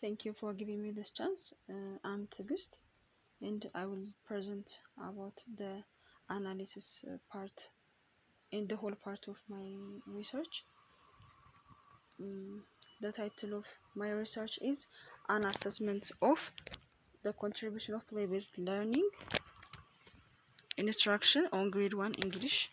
Thank you for giving me this chance. I'm Tigist, and I will present about the analysis part in the whole part of my research. The title of my research is an assessment of the contribution of play-based learning instruction on grade 1 English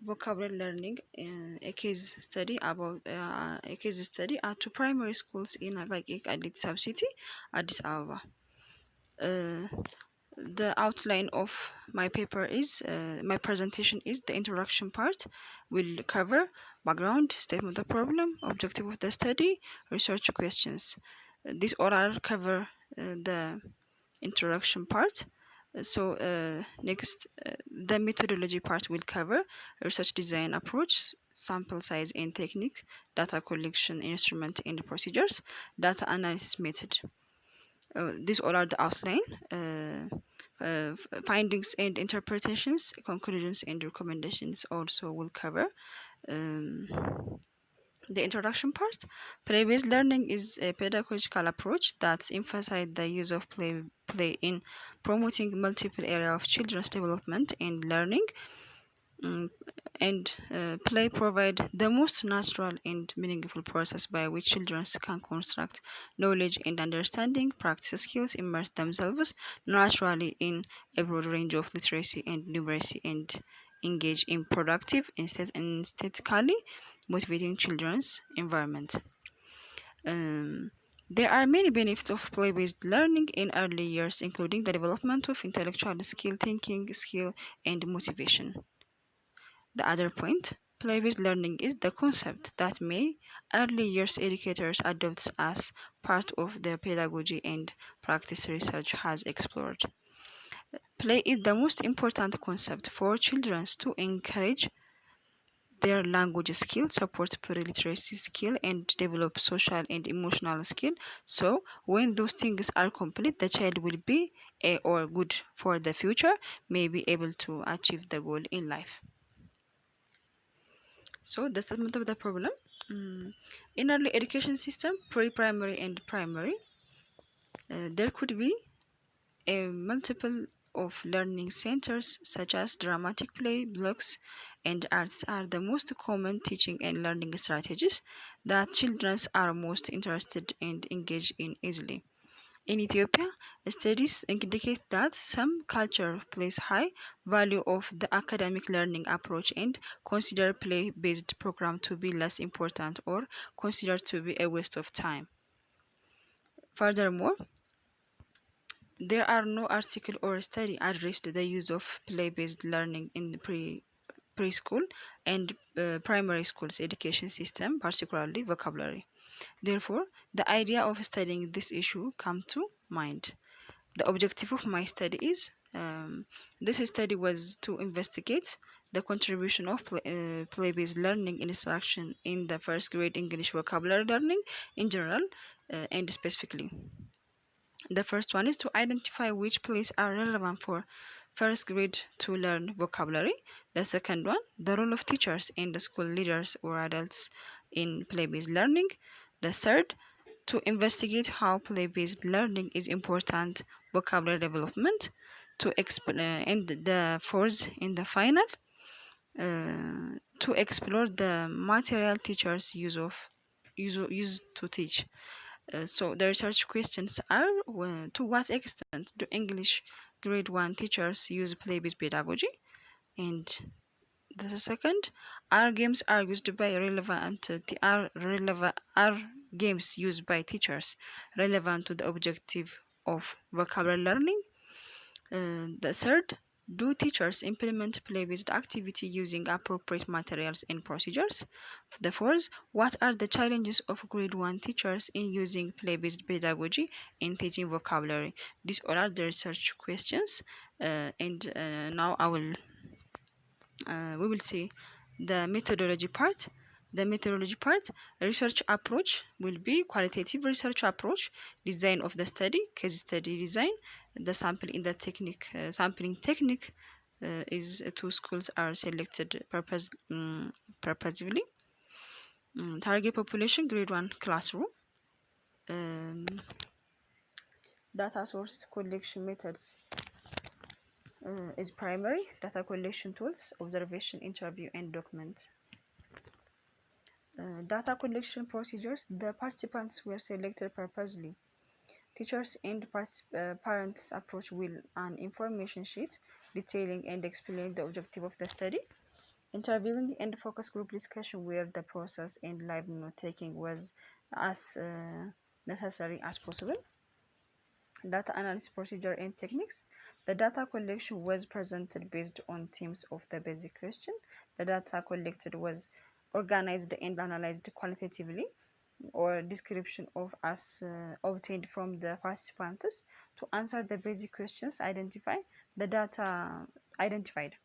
vocabulary learning, a case study at two primary schools in Addis City, Addis Ababa. The outline of my paper is my presentation is the introduction part will cover background, statement of problem, objective of the study, research questions. These all are cover the introduction part. Next, the methodology part will cover research design approach, sample size and technique, data collection instrument and procedures, data analysis method. These all are the outline, findings and interpretations, conclusions and recommendations also will cover. The introduction part. Play-based learning is a pedagogical approach that emphasizes the use of play in promoting multiple areas of children's development and learning. Play provide the most natural and meaningful process by which children can construct knowledge and understanding, practice skills, immerse themselves naturally in a broad range of literacy and numeracy, and engage in productive, aesthetically motivating children's environment. There are many benefits of play-based learning in early years, including the development of intellectual skill, thinking skill, and motivation. The other point, play-based learning is the concept that may early years educators adopt as part of their pedagogy and practice research has explored. Play is the most important concept for children to encourage their language skill, support pre-literacy skill, and develop social and emotional skill. So when those things are complete, the child will be or good for the future, may be able to achieve the goal in life. So the statement of the problem, in early education system, pre-primary and primary, there could be a multiple of learning centers such as dramatic play, blocks, and arts are the most common teaching and learning strategies that children are most interested and engaged in easily. In Ethiopia, studies indicate that some culture place high value of the academic learning approach and consider play-based program to be less important or considered to be a waste of time. Furthermore, there are no article or study addressed the use of play-based learning in the preschool and primary schools education system, particularly vocabulary. Therefore, the idea of studying this issue come to mind. The objective of my study is this study was to investigate the contribution of play-based learning instruction in the first grade English vocabulary learning in general and specifically. The first one is to identify which plays are relevant for first grade to learn vocabulary. The second one, the role of teachers and the school leaders or adults in play-based learning. The third, to investigate how play-based learning is important vocabulary development. And the fourth, in the final, to explore the material teachers use to teach. So the research questions are, to what extent do English grade 1 teachers use play-based pedagogy? And the second, are games are used by are games used by teachers relevant to the objective of vocabulary learning? The third, do teachers implement play-based activity using appropriate materials and procedures? The fourth, what are the challenges of grade 1 teachers in using play-based pedagogy in teaching vocabulary? These all are the research questions, and now we will see the methodology part. The methodology part, research approach will be qualitative research approach, design of the study, case study design, the sampling technique is two schools are selected purposefully. Target population grade 1 classroom. Um, Data source collection methods is primary data collection tools, observation, interview, and document. Data collection procedures. The participants were selected purposely. Teachers and parents approach will an information sheet detailing and explaining the objective of the study. Interviewing and focus group discussion where the process and live note taking was as necessary as possible. Data analysis procedure and techniques. The data collection was presented based on themes of the basic question. The data collected was organized and analyzed qualitatively or description of as obtained from the participants to answer the basic questions the data identified.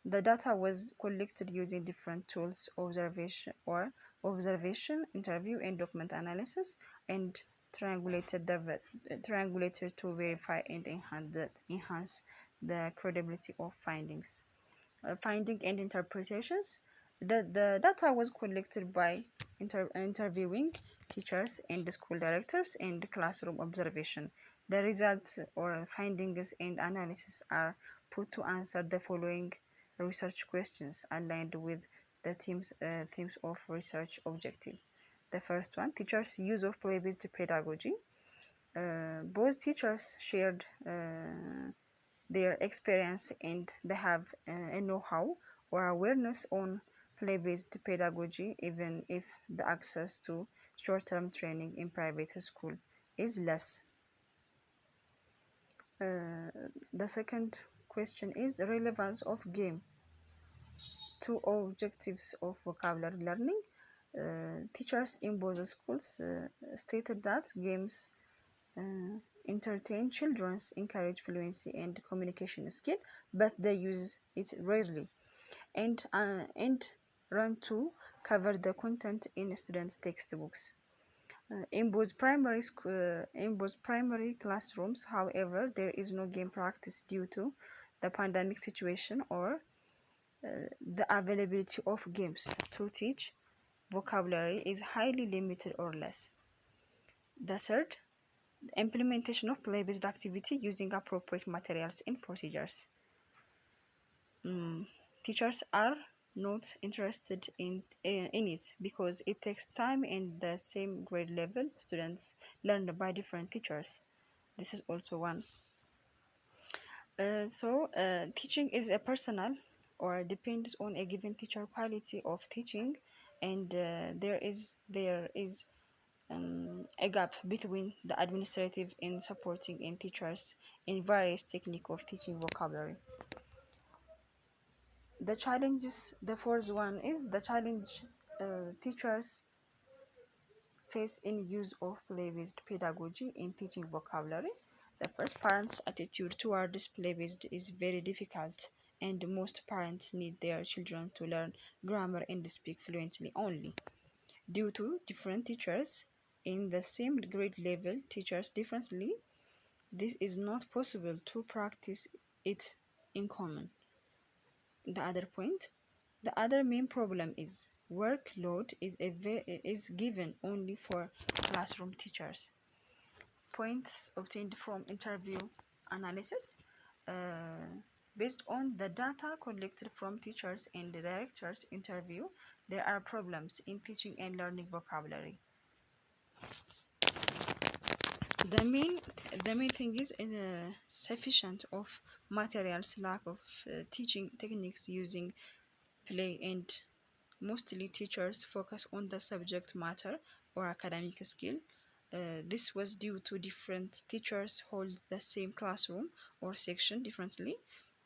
The data was collected using different tools, observation, interview, and document analysis, and triangulated to verify and enhance the credibility of findings. Finding and interpretations. The data was collected by interviewing teachers and the school directors and classroom observation. The results or findings and analysis are put to answer the following research questions aligned with the themes of research objective. The first one, teachers' use of play-based pedagogy. Both teachers shared their experience and they have a know-how or awareness on play-based pedagogy, even if the access to short-term training in private school is less. The second question is relevance of game to objectives of vocabulary learning. Teachers in both schools stated that games uh, entertain children, encourage fluency and communication skill, but they use it rarely and run to cover the content in students' textbooks. In both primary classrooms, however, there is no game practice due to the pandemic situation or the availability of games to teach vocabulary is highly limited or less. The third, implementation of play-based activity using appropriate materials and procedures. Teachers are not interested in it because it takes time and the same grade level students learn by different teachers. This is also one. Teaching is a personal or depends on a given teacher quality of teaching, and there is a gap between the administrative in supporting and teachers in various technique of teaching vocabulary. The challenges, the fourth one is the challenge teachers face in use of play-based pedagogy in teaching vocabulary. The first, parents' attitude towards play-based is very difficult, and most parents need their children to learn grammar and speak fluently only. Due to different teachers in the same grade level teachers differently, this is not possible to practice it in common. The other point, the other main problem is workload is given only for classroom teachers. Points obtained from interview analysis. Uh, Based on the data collected from teachers and the directors interview, there are problems in teaching and learning vocabulary. The main thing is sufficient of materials, lack of teaching techniques using play, and mostly teachers focus on the subject matter or academic skill. This was due to different teachers hold the same classroom or section differently,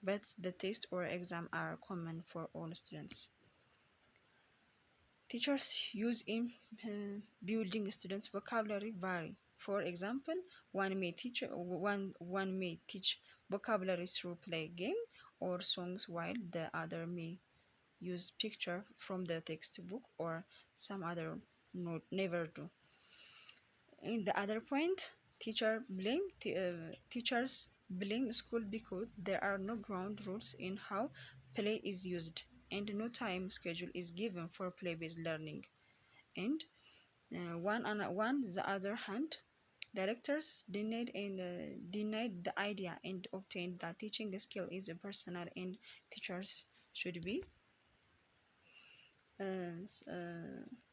but the test or exam are common for all students. Teachers use in building students' vocabulary vary. For example, one may teach vocabulary through play game or songs, while the other may use picture from the textbook or some other never do. In the other point, teachers blame school because there are no ground rules in how play is used and no time schedule is given for play-based learning. And One the other hand, directors denied the idea and obtained that teaching skill is a personal and teachers should be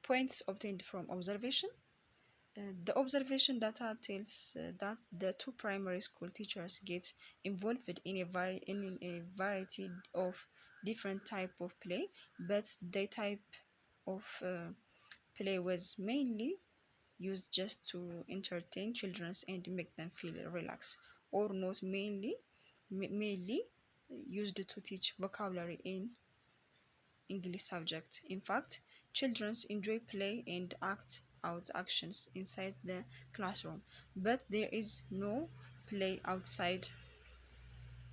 points obtained from observation. The observation data tells that the two primary school teachers get involved in a variety of different type of play, but the type of play was mainly used just to entertain children and make them feel relaxed, or not mainly used to teach vocabulary in English subject. In fact, children enjoy play and act out actions inside the classroom, but there is no play outside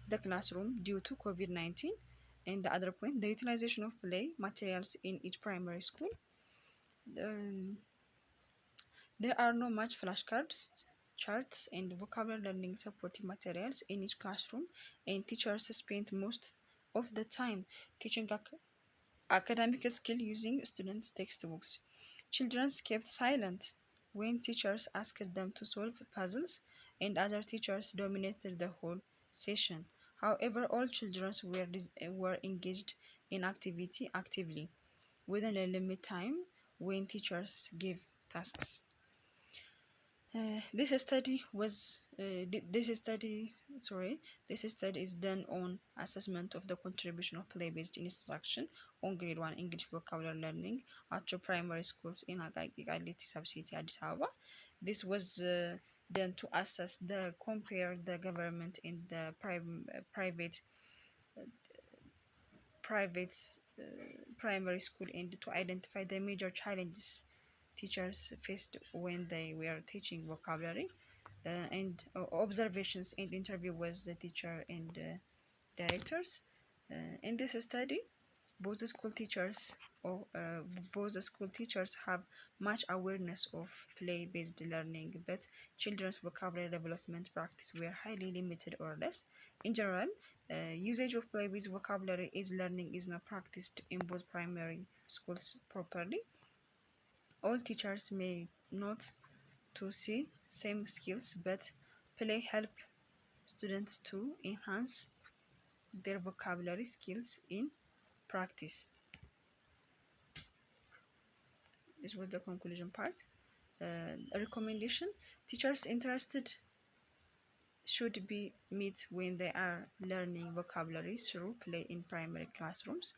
the classroom due to COVID-19. And the other point, the utilization of play materials in each primary school. Um, there are no much flashcards, charts, and vocabulary learning supporting materials in each classroom, and teachers spend most of the time teaching academic skill using students' textbooks. Children kept silent when teachers asked them to solve puzzles, and other teachers dominated the whole session. However, all children were engaged in activity actively within a limit time when teachers gave tasks. This study was this study sorry this study is done on assessment of the contribution of play-based instruction on grade 1 English vocabulary learning at two primary schools in Agaliti subcity Addis Ababa. This was done to assess the compare the government and the private uh, primary school and to identify the major challenges teachers faced when they were teaching vocabulary and observations and interview with the teacher and directors. In this study, both the school teachers or both the school teachers have much awareness of play-based learning, but children's vocabulary development practice were highly limited or less. In general, usage of play-based vocabulary is learning is not practiced in both primary schools properly. All teachers may not to see same skills, but play help students to enhance their vocabulary skills in practice. This was the conclusion part. A recommendation: teachers interested should be met when they are learning vocabulary through play in primary classrooms.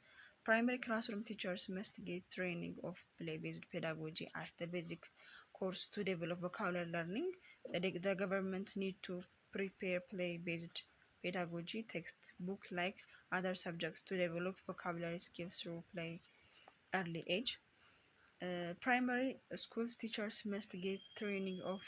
Primary classroom teachers must get training of play-based pedagogy as the basic course to develop vocabulary learning. The government need to prepare play-based pedagogy textbook like other subjects to develop vocabulary skills through play early age. Primary schools teachers must get training of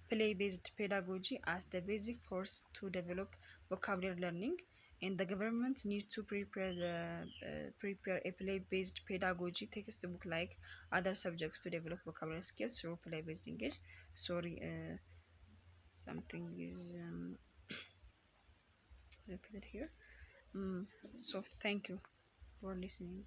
play-based pedagogy as the basic course to develop vocabulary learning, and the government needs to prepare a play-based pedagogy textbook like other subjects to develop vocabulary skills through play-based engage. Sorry, something is repeated here. So thank you for listening.